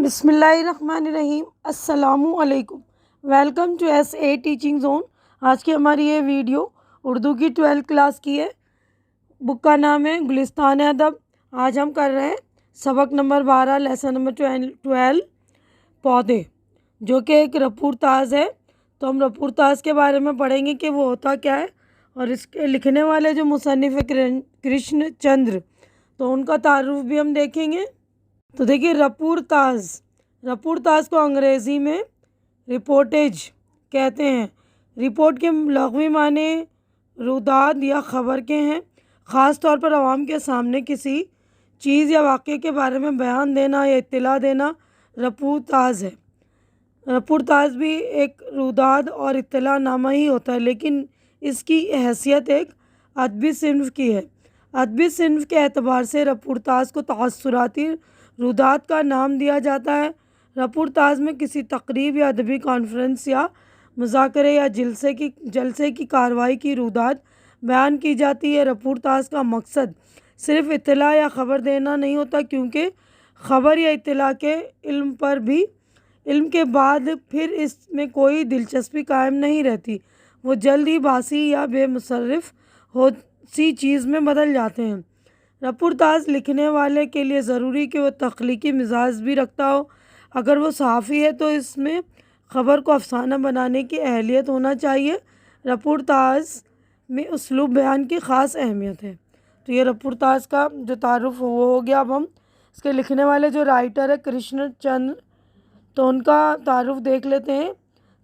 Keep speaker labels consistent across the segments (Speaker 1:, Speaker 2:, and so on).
Speaker 1: بسم اللہ الرحمن الرحیم۔ السلام علیکم، welcome to S A teaching zone. آج کی ہماری یہ ویڈیو اردو کی 12 کلاس کی ہے۔ بک کا نام ہے گلستان ادب۔ آج ہم کر رہے ہیں سبق نمبر 12 لیسن نمبر 12 پودے، جو کہ ایک رپور تاز ہے۔ تو ہم رپور تاز کے بارے میں پڑھیں گے کہ وہ ہوتا کیا ہے، اور اس کے لکھنے والے جو مصنف کرشن چندر، تو ان کا تعارف بھی ہم دیکھیں گے۔ تو دیکھیے، رپور تاز کو انگریزی میں رپورٹیج کہتے ہیں۔ رپورٹ کے لغوی معنی روداد یا خبر کے ہیں، خاص طور پر عوام کے سامنے کسی چیز یا واقعے کے بارے میں بیان دینا یا اطلاع دینا رپور تاز ہے۔ رپور تاز بھی ایک روداد اور اطلاع نامہ ہی ہوتا ہے، لیکن اس کی حیثیت ایک ادبی صنف کی ہے۔ ادبی صنف کے اعتبار سے رپور تاز کو تاثراتی روداد کا نام دیا جاتا ہے۔ رپور تاز میں کسی تقریب یا ادبی کانفرنس یا مذاکرے یا جلسے کی کارروائی کی روداد بیان کی جاتی ہے۔ رپور تاز کا مقصد صرف اطلاع یا خبر دینا نہیں ہوتا، کیونکہ خبر یا اطلاع کے علم کے بعد پھر اس میں کوئی دلچسپی قائم نہیں رہتی، وہ جلد ہی باسی یا بے مصرف سی چیز میں بدل جاتے ہیں۔ رپور تاز لکھنے والے کے لیے ضروری کہ وہ تخلیقی مزاج بھی رکھتا ہو۔ اگر وہ صحافی ہے تو اس میں خبر کو افسانہ بنانے کی اہلیت ہونا چاہیے۔ رپور تاز میں اسلوب بیان کی خاص اہمیت ہے۔ تو یہ رپور تاز کا جو تعارف وہ ہو گیا۔ اب ہم اس کے لکھنے والے جو رائٹر ہے کرشن چندر، تو ان کا تعارف دیکھ لیتے ہیں۔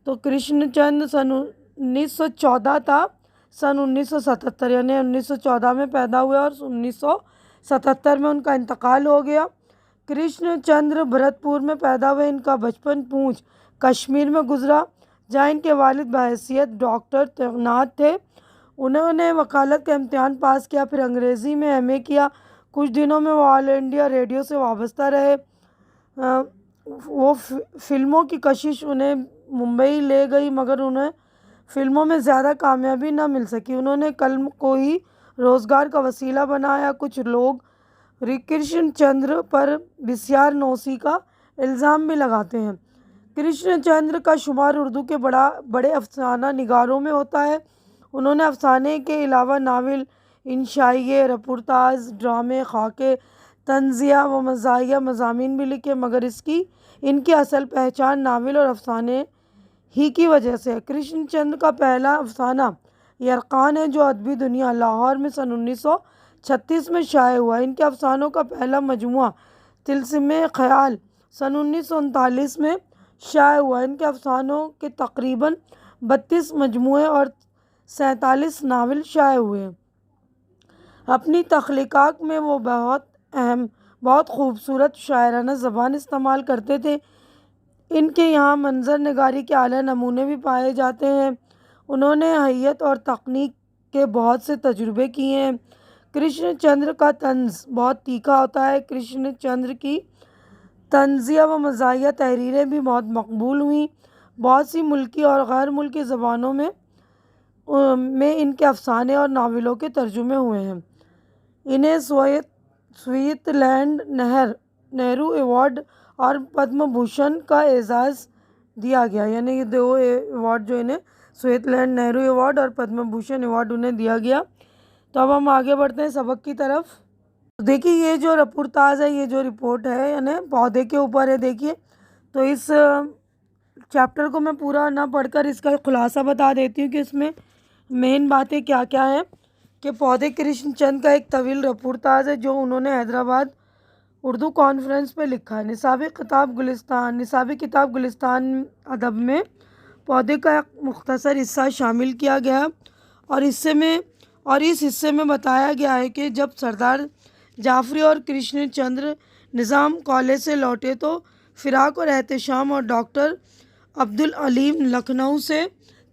Speaker 1: تو کرشن چندر سن 1914 تھا، سن 1977 یعنی 1914 میں پیدا ہوئے اور 1977 میں ان کا انتقال ہو گیا۔ کرشن چندر بھرت پور میں پیدا ہوئے۔ ان کا بچپن پونچھ کشمیر میں گزرا، جہاں ان کے والد بحیثیت ڈاکٹر تعینات تھے۔ انہوں نے وکالت کا امتحان پاس کیا، پھر انگریزی میں ایم اے کیا۔ کچھ دنوں میں وہ آل انڈیا ریڈیو سے وابستہ رہے۔ وہ فلموں کی کشش انہیں ممبئی لے گئی، مگر انہیں فلموں میں زیادہ کامیابی نہ مل سکی۔ انہوں نے قلم کو ہی روزگار کا وسیلہ بنایا۔ کچھ لوگ کرشن چندر پر بسیار نویسی کا الزام بھی لگاتے ہیں۔ کرشن چندر کا شمار اردو کے بڑے افسانہ نگاروں میں ہوتا ہے۔ انہوں نے افسانے کے علاوہ ناول، انشائیے، رپور تاز، ڈرامے، خاکے، طنزیہ و مزاحیہ مضامین بھی لکھے، مگر ان کی اصل پہچان ناول اور افسانے ہی کی وجہ سے ہے۔ کرشن چندر کا پہلا افسانہ یرقان ہے، جو ادبی دنیا لاہور میں سن 1936 میں شائع ہوا۔ ان کے افسانوں کا پہلا مجموعہ طلسم خیال سن 1939 میں شائع ہوا۔ ان کے افسانوں کے تقریباً 32 مجموعے اور 47 ناول شائع ہوئے۔ اپنی تخلیقات میں وہ بہت خوبصورت شاعرانہ زبان استعمال کرتے تھے۔ ان کے یہاں منظر نگاری کے اعلیٰ نمونے بھی پائے جاتے ہیں۔ انہوں نے ہیئت اور تکنیک کے بہت سے تجربے کیے ہیں۔ کرشن چندر کا طنز بہت تیکھا ہوتا ہے۔ کرشن چندر کی طنزیہ و مزاحیہ تحریریں بھی بہت مقبول ہوئیں۔ بہت سی ملکی اور غیر ملکی زبانوں میں ان کے افسانے اور ناولوں کے ترجمے ہوئے ہیں۔ انہیں سویت لینڈ نہرو ایوارڈ اور پدم بھوشن کا اعزاز دیا گیا، یعنی یہ دو ایوارڈ جو انہیں سویت لینڈ نہرو ایوارڈ اور پدم بھوشن ایوارڈ انہیں دیا گیا۔ تو اب ہم آگے بڑھتے ہیں سبق کی طرف۔ دیکھیے، یہ جو رپور تاز ہے، یہ جو رپورٹ ہے یعنی پودے کے اوپر ہے۔ دیکھیے، تو اس چیپٹر کو میں پورا نہ پڑھ کر اس کا خلاصہ بتا دیتی ہوں کہ اس میں مین باتیں کیا کیا ہیں۔ کہ پودے کرشن چند کا ایک طویل رپور تاز ہے، جو انہوں نے حیدرآباد اردو کانفرنس پہ لکھا ہے۔ نصابی کتاب گلستان ادب میں پودے کا ایک مختصر حصہ شامل کیا گیا، اور اس حصے میں بتایا گیا ہے کہ جب سردار جعفری اور کرشن چندر نظام کالج سے لوٹے تو فراق اور احتشام اور ڈاکٹر عبدالعلیم لکھنؤ سے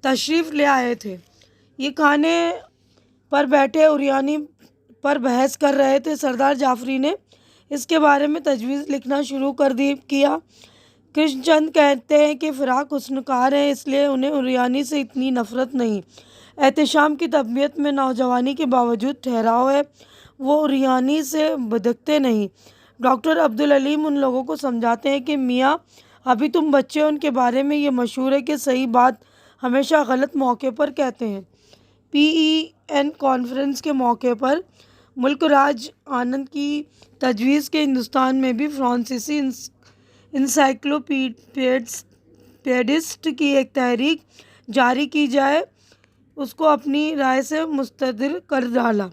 Speaker 1: تشریف لے آئے تھے۔ یہ کھانے پر بیٹھے اوریانی پر بحث کر رہے تھے۔ سردار جعفری نے اس کے بارے میں تجویز لکھنا شروع کیا۔ کرشن چند کہتے ہیں کہ فراق حسن کار ہیں، اس لیے انہیں اوریانی سے اتنی نفرت نہیں۔ احتشام کی طبیعت میں نوجوانی کے باوجود ٹھہراؤ ہے، وہ اوریانی سے بدکتے نہیں۔ ڈاکٹر عبدالعلیم ان لوگوں کو سمجھاتے ہیں کہ میاں ابھی تم بچے ہو، ان کے بارے میں یہ مشہور ہے کہ صحیح بات ہمیشہ غلط موقع پر کہتے ہیں۔ پی ای این کانفرنس کے موقع پر ملک راج آنند کی تجویز کے ہندوستان میں بھی فرانسیسی انسائکلوپیڈسٹ کی ایک تحریک جاری کی جائے، اس کو اپنی رائے سے مسترد کر ڈالا۔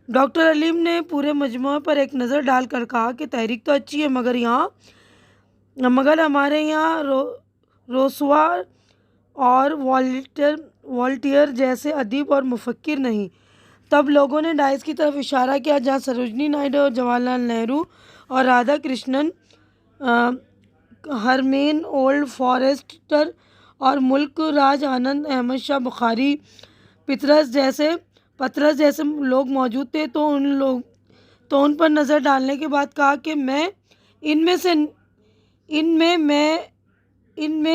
Speaker 1: ڈاکٹر علیم نے پورے مجموعے پر ایک نظر ڈال کر کہا کہ تحریک تو اچھی ہے مگر ہمارے یہاں روسوا اور والٹیئر جیسے ادیب اور مفکر نہیں۔ تب لوگوں نے ڈائس کی طرف اشارہ کیا جہاں سروجنی نائیڈو اور جواہر لال نہرو اور Radha Krishnan, Hermann old forester اور ملک راج آنند، احمد شاہ بخاری، پطرس جیسے لوگ موجود تھے، تو ان پر نظر ڈالنے کے بعد کہا کہ میں ان میں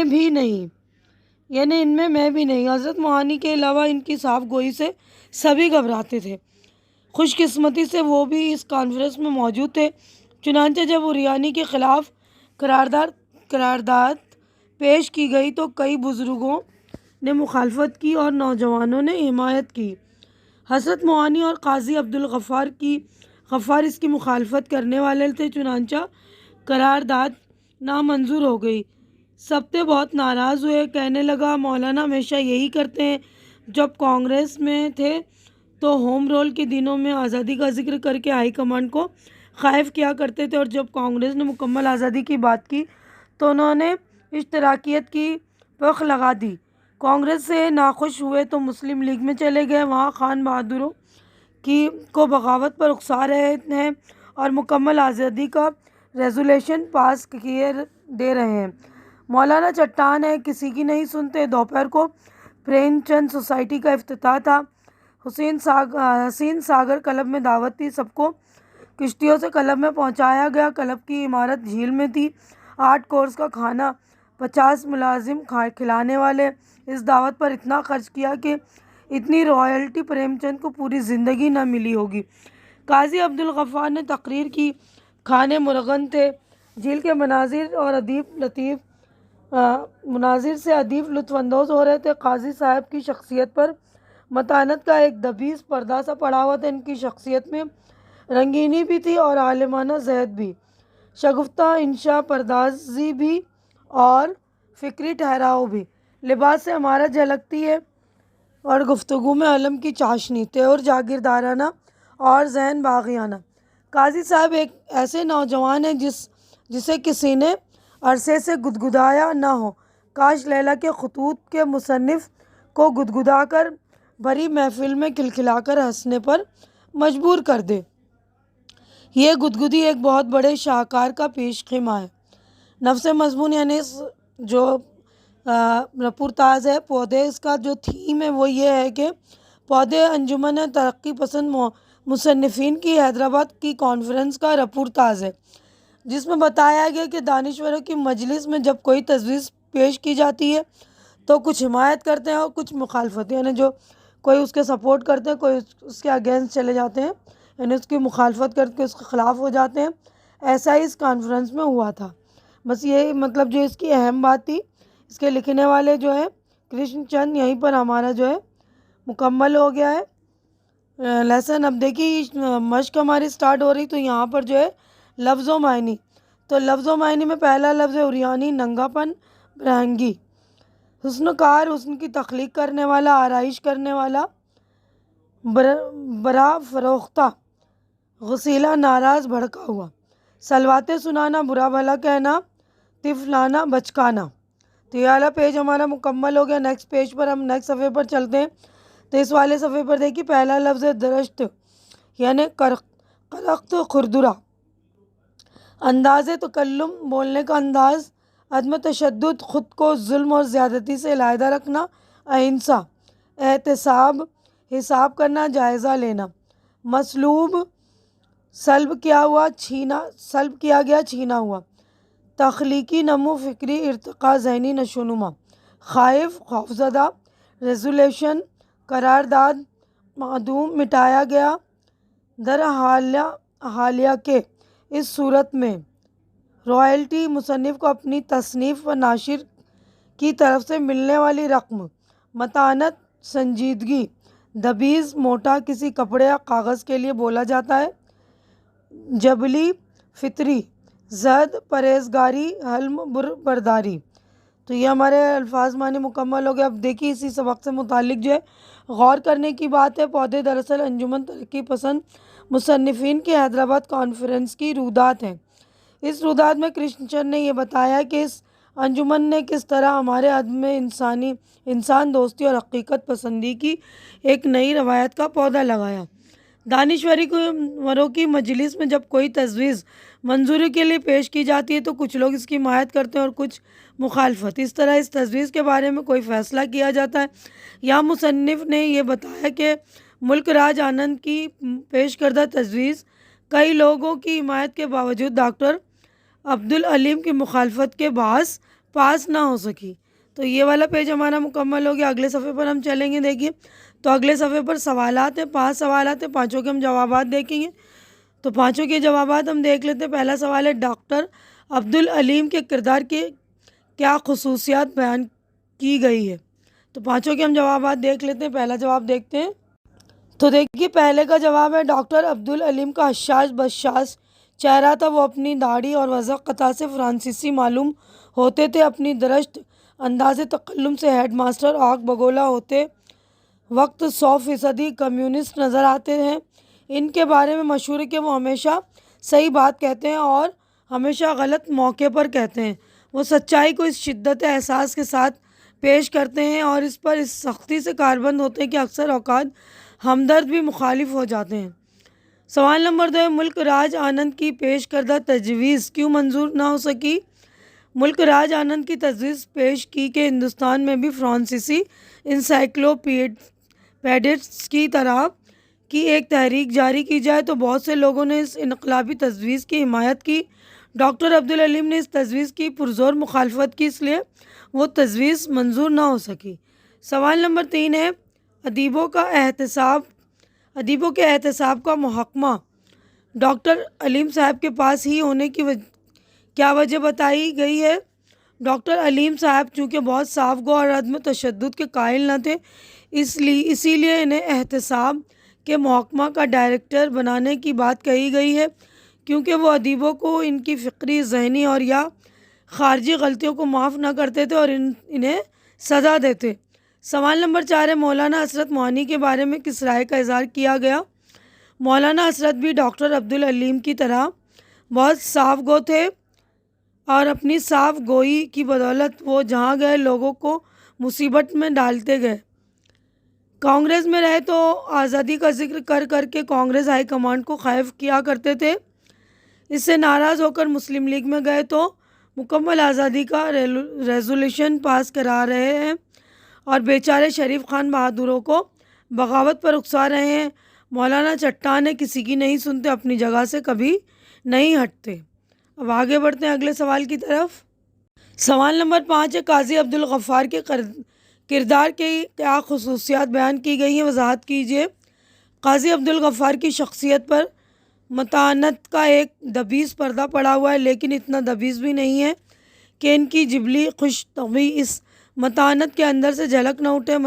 Speaker 1: بھی نہیں۔ حضرت موہانی کے علاوہ ان کی صاف گوئی سے سبھی گھبراتے تھے۔ خوش قسمتی سے وہ بھی اس کانفرنس میں موجود تھے۔ چنانچہ جب اریانی کے خلاف قرارداد پیش کی گئی تو کئی بزرگوں نے مخالفت کی اور نوجوانوں نے حمایت کی۔ حضرت موہانی اور قاضی عبدالغفار اس کی مخالفت کرنے والے تھے، چنانچہ قرارداد نامنظور ہو گئی۔ سبتے بہت ناراض ہوئے، کہنے لگا مولانا ہمیشہ یہی کرتے ہیں، جب کانگریس میں تھے تو ہوم رول کے دنوں میں آزادی کا ذکر کر کے ہائی کمانڈ کو خائف کیا کرتے تھے، اور جب کانگریس نے مکمل آزادی کی بات کی تو انہوں نے اشتراکیت کی پخ لگا دی۔ کانگریس سے ناخوش ہوئے تو مسلم لیگ میں چلے گئے، وہاں خان بہادروں کو بغاوت پر اکسا رہے ہیں اور مکمل آزادی کا ریزولوشن پاس دے رہے ہیں۔ مولانا چٹان ہے، کسی کی نہیں سنتے۔ دوپہر کو پریم چند سوسائٹی کا افتتاح تھا۔ حسین ساگر کلب میں دعوت تھی، سب کو کشتیوں سے کلب میں پہنچایا گیا۔ کلب کی عمارت جھیل میں تھی، 8 کورس کا کھانا، 50 ملازم کھلانے والے۔ اس دعوت پر اتنا خرچ کیا کہ اتنی رائلٹی پریم چند کو پوری زندگی نہ ملی ہوگی۔ قاضی عبدالغفار نے تقریر کی، کھانے مرغن تھے، جھیل کے مناظر سے ادیب لطف اندوز ہو رہے تھے۔ قاضی صاحب کی شخصیت پر متانت کا ایک دبیز پردہ سا پڑا ہوا تھا۔ ان کی شخصیت میں رنگینی بھی تھی اور عالمانہ ذہن بھی، شگفتہ انشا پردازی بھی اور فکری ٹھہراؤ بھی۔ لباس سے عمارت جھلکتی ہے اور گفتگو میں علم کی چاشنی، تیور جاگیردارانہ اور ذہن باغیانہ۔ قاضی صاحب ایک ایسے نوجوان ہیں جسے کسی نے عرصے سے گدگدایا نہ ہو، کاش لیلا کے خطوط کے مصنف کو گدگدا کر بھری محفل میں کھلکھلا کر ہنسنے پر مجبور کر دے۔ یہ گدگدی ایک بہت بڑے شاہکار کا پیش خیمہ ہے۔ نفس مضمون یعنی جو رپورتاژ ہے، پودے، اس کا جو تھیم ہے وہ یہ ہے کہ پودے انجمن ترقی پسند مصنفین کی حیدرآباد کی کانفرنس کا رپورتاژ ہے، جس میں بتایا گیا کہ دانشوروں کی مجلس میں جب کوئی تجویز پیش کی جاتی ہے تو کچھ حمایت کرتے ہیں اور کچھ مخالفت، یعنی جو کوئی اس کے سپورٹ کرتے ہیں، کوئی اس کے اگینسٹ چلے جاتے ہیں، یعنی اس کی مخالفت کر کے اس کے خلاف ہو جاتے ہیں۔ ایسا ہی اس کانفرنس میں ہوا تھا۔ بس یہ مطلب جو اس کی اہم بات تھی، اس کے لکھنے والے جو ہے کرشن چند، یہیں پر ہمارا جو ہے مکمل ہو گیا ہے لیسن۔ اب دیکھیے مشق ہماری سٹارٹ ہو رہی، تو یہاں پر جو ہے لفظ و معنی، تو لفظ و معنی میں پہلا لفظ ہے اریانی، ننگا پن، برہنگی، حسن کار، حسن کی تخلیق کرنے والا، آرائش کرنے والا، برا فروختہ، غسیلہ، ناراض، بھڑکا ہوا، سلواتیں سنانا، برا بھلا کہنا، طفلانا، بچکانا۔ تو یہ والا پیج ہمارا مکمل ہو گیا۔ نیکسٹ پیج پر ہم نیکسٹ صفحے پر چلتے ہیں۔ تو اس والے صفحے پر دیکھیے پہلا لفظ ہے درشت، یعنی کرخت، کھردرا، انداز تکلم، بولنے کا انداز، عدم تشدد، خود کو ظلم اور زیادتی سے علیحدہ رکھنا، اہنسا، احتساب، حساب کرنا، جائزہ لینا، مسلوب، سلب کیا گیا، چھینا ہوا، تخلیقی نمو، فکری ارتقاء، ذہنی نشوونما، خائف، خوفزدہ، ریزولوشن، قرارداد، معدوم، مٹایا گیا، در حالیہ کے، اس صورت میں رائلٹی مصنف کو اپنی تصنیف و ناشر کی طرف سے ملنے والی رقم متانت سنجیدگی دبیز موٹا کسی کپڑے یا کاغذ کے لیے بولا جاتا ہے. جبلی فطری زد پرہیزگاری حلم برداری. تو یہ ہمارے الفاظ معنی مکمل ہو گئے. اب دیکھیے اسی سبق سے متعلق جو ہے غور کرنے کی بات ہے. پودے دراصل انجمن ترقی پسند مصنفین کی حیدرآباد کانفرنس کی رودات ہیں. اس رودات میں کرشن چند نے یہ بتایا کہ اس انجمن نے کس طرح ہمارے ادب میں انسان دوستی اور حقیقت پسندی کی ایک نئی روایت کا پودا لگایا. دانشوروں کی مجلس میں جب کوئی تجویز منظوری کے لیے پیش کی جاتی ہے تو کچھ لوگ اس کی حمایت کرتے ہیں اور کچھ مخالفت. اس طرح اس تجویز کے بارے میں کوئی فیصلہ کیا جاتا ہے. یہاں مصنف نے یہ بتایا کہ ملک راج آنند کی پیش کردہ تجویز کئی لوگوں کی حمایت کے باوجود ڈاکٹر عبدالعلیم کی مخالفت کے باعث پاس نہ ہو سکی. تو یہ والا پیج ہمارا مکمل ہو گیا. اگلے صفحے پر ہم چلیں گے. دیکھیے تو اگلے صفحے پر سوالات ہیں. 5 سوالات ہیں. 5 کے ہم جوابات دیکھیں گے. تو 5 کے جوابات ہم دیکھ لیتے ہیں. پہلا سوال ہے ڈاکٹر عبدالعلیم کے کردار کی کیا خصوصیات بیان کی گئی ہے. تو 5 کے ہم جوابات دیکھ لیتے ہیں. پہلا جواب دیکھتے ہیں. تو دیکھیے پہلے کا جواب ہے ڈاکٹر عبدالعلیم کا حشاش بشاش چہرہ تھا. وہ اپنی داڑھی اور وضع قطع سے فرانسیسی معلوم ہوتے تھے. اپنی درشت انداز تکلم سے ہیڈ ماسٹر آگ بگولا ہوتے وقت 100% کمیونسٹ نظر آتے ہیں. ان کے بارے میں مشہور ہے کہ وہ ہمیشہ صحیح بات کہتے ہیں اور ہمیشہ غلط موقع پر کہتے ہیں. وہ سچائی کو اس شدت احساس کے ساتھ پیش کرتے ہیں اور اس پر اس سختی سے کاربند ہوتے ہیں کہ اکثر اوقات ہمدرد بھی مخالف ہو جاتے ہیں. سوال نمبر 2 ہے ملک راج آنند کی پیش کردہ تجویز کیوں منظور نہ ہو سکی. ملک راج آنند کی تجویز پیش کی کہ ہندوستان میں بھی فرانسیسی انسائکلوپیڈسٹ کی طرح کی ایک تحریک جاری کی جائے. تو بہت سے لوگوں نے اس انقلابی تجویز کی حمایت کی. ڈاکٹر عبدالعلیم نے اس تجویز کی پرزور مخالفت کی, اس لیے وہ تجویز منظور نہ ہو سکی. سوال نمبر 3 ہے ادیبوں کے احتساب کا محکمہ ڈاکٹر علیم صاحب کے پاس ہی ہونے کی کیا وجہ بتائی گئی ہے. ڈاکٹر علیم صاحب چونکہ بہت صاف گو اور عدم تشدد کے قائل نہ تھے اسی لیے انہیں احتساب کے محکمہ کا ڈائریکٹر بنانے کی بات کہی گئی ہے, کیونکہ وہ ادیبوں کو ان کی فکری ذہنی اور یا خارجی غلطیوں کو معاف نہ کرتے تھے اور انہیں سزا دیتے. سوال نمبر 4 ہے مولانا حسرت موہانی کے بارے میں کس رائے کا اظہار کیا گیا. مولانا حسرت بھی ڈاکٹر عبدالعلیم کی طرح بہت صاف گو تھے اور اپنی صاف گوئی کی بدولت وہ جہاں گئے لوگوں کو مصیبت میں ڈالتے گئے. کانگریس میں رہے تو آزادی کا ذکر کر کے کانگریس ہائی کمانڈ کو خائف کیا کرتے تھے. اس سے ناراض ہو کر مسلم لیگ میں گئے تو مکمل آزادی کا ریزولوشن پاس کرا رہے ہیں اور بیچارے شریف خان بہادروں کو بغاوت پر اکسا رہے ہیں. مولانا چٹان ہے, کسی کی نہیں سنتے, اپنی جگہ سے کبھی نہیں ہٹتے. اب آگے بڑھتے ہیں اگلے سوال کی طرف. سوال نمبر 5 ہے قاضی عبدالغفار کے کردار کی کیا خصوصیات بیان کی گئی ہیں, وضاحت کیجیے. قاضی عبدالغفار کی شخصیت پر متانت کا ایک دبیز پردہ پڑا ہوا ہے, لیکن اتنا دبیز بھی نہیں ہے کہ ان کی جبلی خوش طبعی اس متانت کے اندر سے جھلک نہ اٹھے.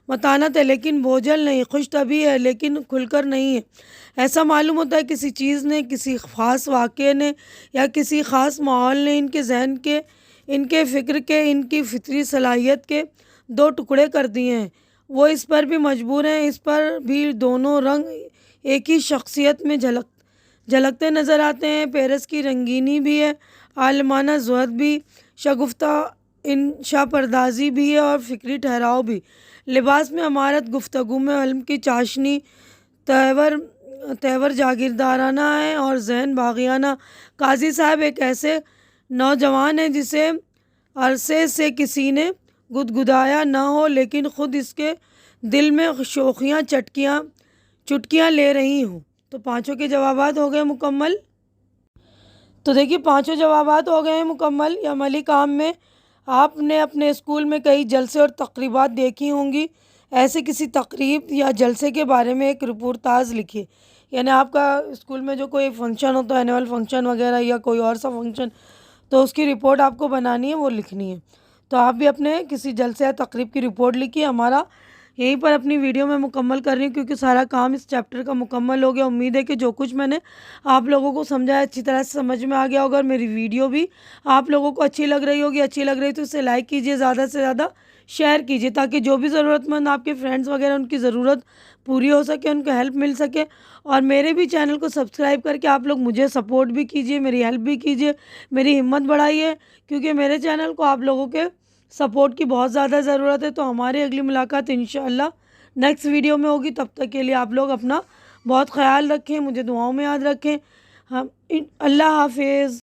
Speaker 1: متانت ہے لیکن بوجھل نہیں, خوش طبعی ہے لیکن کھل کر نہیں ہے. ایسا معلوم ہوتا ہے کسی چیز نے, کسی خاص واقعے نے یا کسی خاص ماحول نے ان کے ذہن کے, ان کے فکر کے, ان کی فطری صلاحیت کے 2 ٹکڑے کر دیے ہیں. وہ اس پر بھی مجبور ہیں, اس پر بھی دونوں رنگ ایک ہی شخصیت میں جھلکتے نظر آتے ہیں. پیرس کی رنگینی بھی ہے, عالمانہ زہد بھی, شگفتہ انشا پردازی بھی ہے اور فکری ٹھہراؤ بھی. لباس میں امارت, گفتگو میں علم کی چاشنی, تیور جاگیردارانہ ہے اور ذہن باغیانہ. قاضی صاحب ایک ایسے نوجوان ہیں جسے عرصے سے کسی نے گدگدایا نہ ہو لیکن خود اس کے دل میں شوخیاں چٹکیاں لے رہی ہوں. تو 5 کے جوابات ہو گئے مکمل. تو دیکھیے 5 جوابات ہو گئے ہیں مکمل. یہ عملی کام میں آپ نے اپنے اسکول میں کئی جلسے اور تقریبات دیکھی ہوں گی. ایسے کسی تقریب یا جلسے کے بارے میں ایک رپورتاژ لکھیے. یعنی آپ کا اسکول میں جو کوئی فنکشن ہوتا ہے اینول فنکشن وغیرہ یا کوئی اور سا فنکشن، تو اس کی رپورٹ آپ کو بنانی ہے، وہ لکھنی ہے۔ تو آپ بھی اپنے کسی جلسے یا تقریب کی رپورٹ لکھیے۔ ہمارا یہیں پر اپنی ویڈیو میں مکمل کر رہی ہوں کیونکہ سارا کام اس چیپٹر کا مکمل ہو گیا۔ امید ہے کہ جو کچھ میں نے آپ لوگوں کو سمجھایا اچھی طرح سے سمجھ میں آ گیا ہوگا، اور میری ویڈیو بھی آپ لوگوں کو اچھی لگ رہی ہوگی۔ اچھی لگ رہی تو اسے لائک کیجیے، زیادہ سے زیادہ شیئر کیجیے تاکہ جو بھی ضرورت مند آپ کے فرینڈس وغیرہ ان کی ضرورت پوری ہو سکے، ان کو ہیلپ مل سکے۔ اور میرے بھی چینل کو سبسکرائب کر کے آپ لوگ مجھے سپورٹ بھی کیجیے، میری ہیلپ بھی کیجیے، میری ہمت بڑھائیے، کیونکہ میرے چینل کو آپ لوگوں کے سپورٹ کی بہت زیادہ ضرورت ہے۔ تو ہماری اگلی ملاقات انشاءاللہ نیکسٹ ویڈیو میں ہوگی۔ تب تک کے لیے آپ لوگ اپنا بہت خیال رکھیں، مجھے دعاؤں میں یاد رکھیں۔ اللہ حافظ۔